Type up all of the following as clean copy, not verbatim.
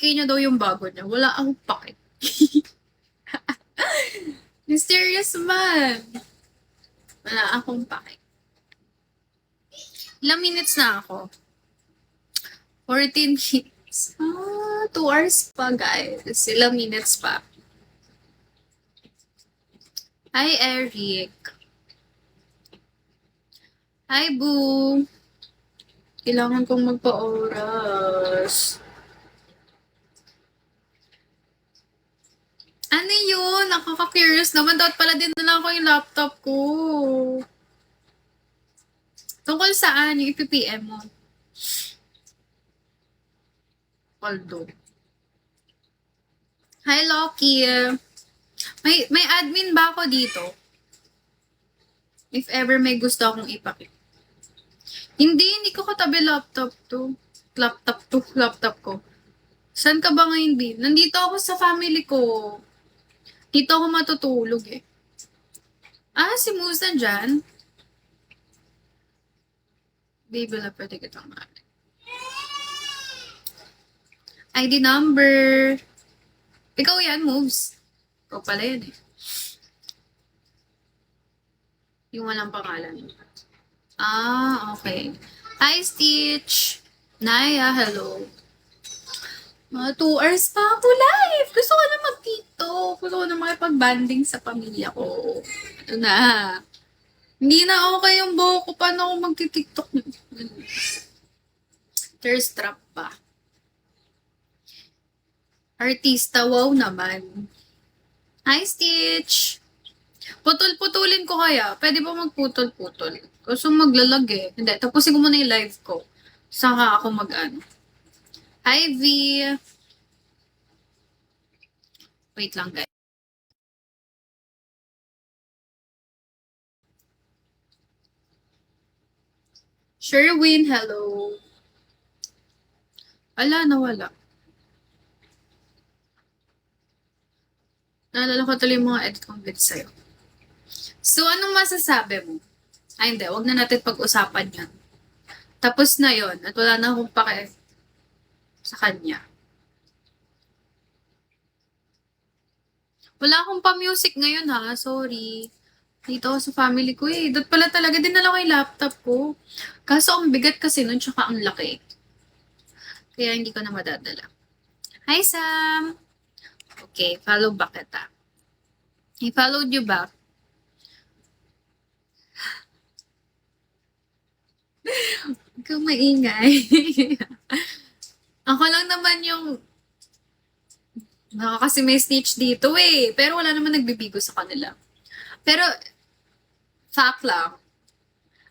8K niya daw yung bago niya. Wala akong pake. Mysterious man. Wala akong pake. Ilang minutes na ako? 14 minutes. 2 hours pa, guys. Ilang minutes pa. Hi, Eric. Hi, Boo. Kailangan kong magpa-oras. Ano yun? Nakaka-curious naman. Dapat pala din na lang ako yung laptop ko. Tungkol saan? Yung ipipm mo? Although. Hi, Loki. May admin ba ako dito? If ever may gusto akong ipakita. Hindi ko katabi laptop ko. Saan ka ba ngayon, Bin? Nandito ako sa family ko. Dito ako matutulog eh. Si Musa dyan. Baby, na pwede kitang mali. ID number. Ikaw yan, Moves. Ikaw pala yan eh. Yung walang pangalan. Okay. Hi, Stitch. Naya, hello. 2 hours pa ako live. Gusto ko na mag-TikTok. Gusto ko na makipag-banding sa pamilya ko. Ito na. Hindi na okay yung buhok ko. Paano ako mag-TikTok? Thirst trap pa. Artista, wow naman. Hi, Stitch. Putol-putulin ko kaya. Pwede ba magputol-putol? Gusto maglalag eh. Hindi, tapusin ko muna yung live ko. Saka ako mag-ano. Hi, V. Wait lang, guys. Sherwin, hello. Nawala. Naalala ko tuloy yung mga edit kong bits sa'yo. So, anong masasabi mo? Hindi. Wag na natin pag-usapan yan. Tapos na yon at wala na akong pake sa kanya. Wala akong pa-music ngayon ha. Sorry. Dito ako sa family ko eh. Doon pala talaga dinala ko yung laptop ko. Kaso ang bigat kasi nun tsaka ang laki. Kaya hindi ko na madadala. Hi Sam! Okay, follow back kita. I-followed you back. Huwag kang maingay. Ako lang naman yung kasi may snitch dito eh. Pero wala naman nagbibigo sa kanila. Pero, fact lang,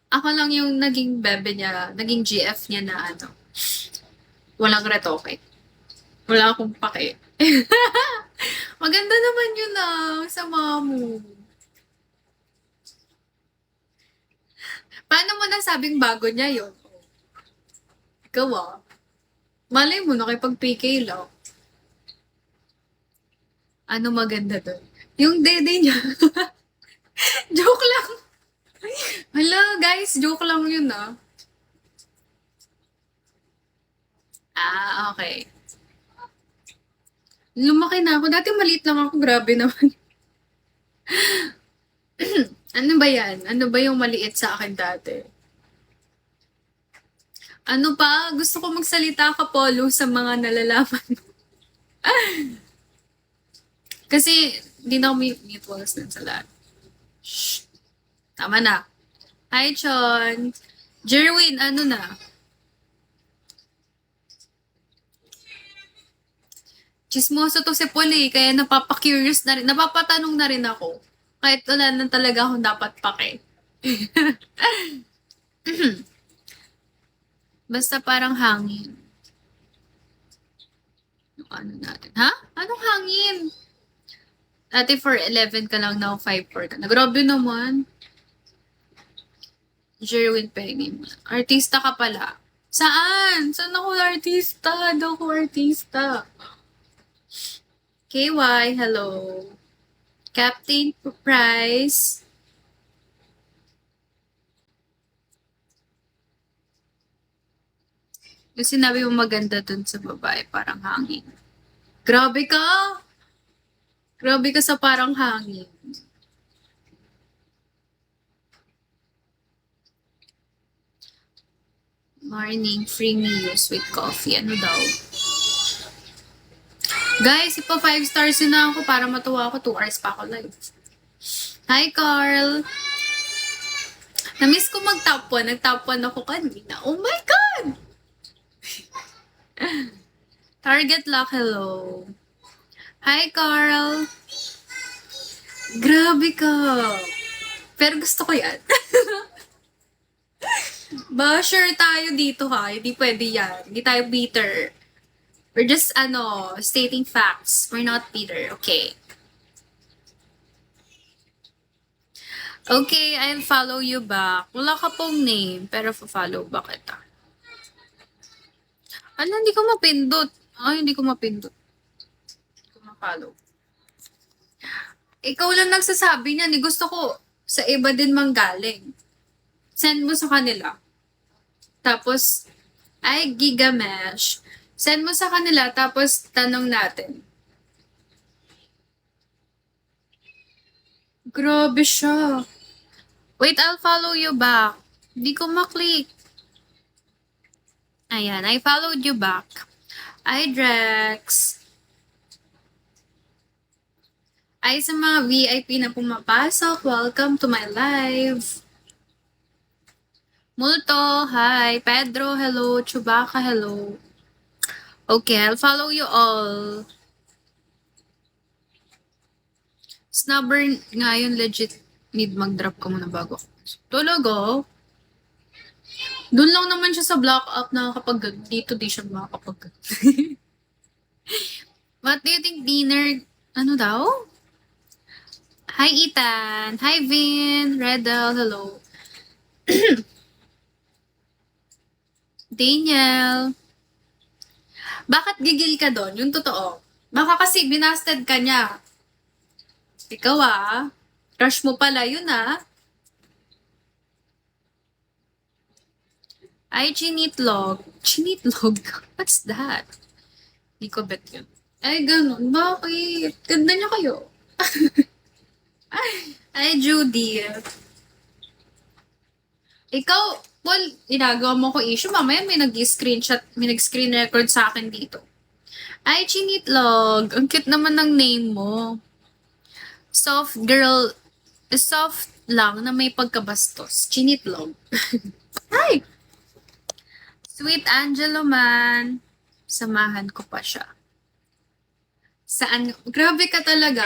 ako lang yung naging bebe niya, naging GF niya na walang retoke. Wala akong pake. Maganda naman yun sa mo. Paano mo nasabing bago niya yun? Ikaw malay mo, nakipag-PK lang. Ano maganda doon? Yung dede niya. Joke lang. Hala, guys, joke lang yun okay. Lumaki na ako. Dati maliit lang ako. Grabe naman. Ano ba yan? Ano ba yung maliit sa akin dati? Ano pa? Gusto ko magsalita ka, Polo, sa mga nalalaman mo. Kasi, hindi na ako mutuals din sa lahat. Shh. Tama na. Hi, Chon. Jerwin, ano na? Chismoso to si Poli, kaya napapa-curious na rin. Napapatanong na rin ako. Kahit wala na talaga akong dapat pake. Basta parang hangin. Ano natin? Ha? Anong hangin? Dati for 11 ka lang, now 5-4 ka na. Grabe naman. Jerwin Penny. Artista ka pala. Saan? Saan ako artista? Daw ako artista. KY, hello. Captain Price. Yung sinabi mo maganda dun sa babae, parang hangin. Grabe ka! Grabe ka sa parang hangin. Morning, free meals with coffee. Ano daw? Guys, ipa 5 stars na ako para matuwa ako. 2 hours pa ako live. Hi, Carl! Namiss ko mag-top 1. Nag-top 1 ako kanina. Oh my God! Target lock, hello. Hi, Carl! Grabe ka! Pero gusto ko yan. Basher tayo dito ha. Hindi pwede yan. Hindi tayo bitter. We're just, stating facts. We're not bitter. Okay. Okay, I'll follow you back. Wala ka pong name, pero follow ba kita? Ano, hindi ko mapindot. Ay, hindi ko mapindot. Hindi ko ma-follow. Ikaw lang nagsasabi niyan. Gusto ko sa iba din manggaling. Send mo sa kanila. Tapos, ay, Gigamesh. Send mo sa kanila, tapos tanong natin. Grabe siya. Wait, I'll follow you back. Hindi ko maklik. Ayan, I followed you back. Hi, Drex. Ay, sa mga VIP na pumapasok, welcome to my live. Multo, hi. Pedro, hello. Chewbacca, hello. Okay, I'll follow you all. Snubber nga yun, legit. Need mag-drop ka muna bago. Talaga? Doon lang naman siya sa block up na kapag dito di siya makakapag. What do you think dinner? Ano daw? Hi, Ethan. Hi, Vin. Redel, hello. Daniel. Bakit gigil ka doon? Yung totoo. Baka kasi binasted ka niya. Ikaw crush mo pala yun Ay, chinitlog. Chinitlog? What's that? Hindi ko bet yun. Ay, ganun. Bakit? Ganda niya kayo. Ay, Judy. Ikaw, Paul, inagawa mo ko issue. Mamaya may nag-screenshot, may nag-screen record sa akin dito. Ay, chinitlog. Ang cute naman ng name mo. Soft girl, soft lang na may pagkabastos. Chinitlog. Hi! Sweet Angelo man. Samahan ko pa siya. Saan? Grabe ka talaga.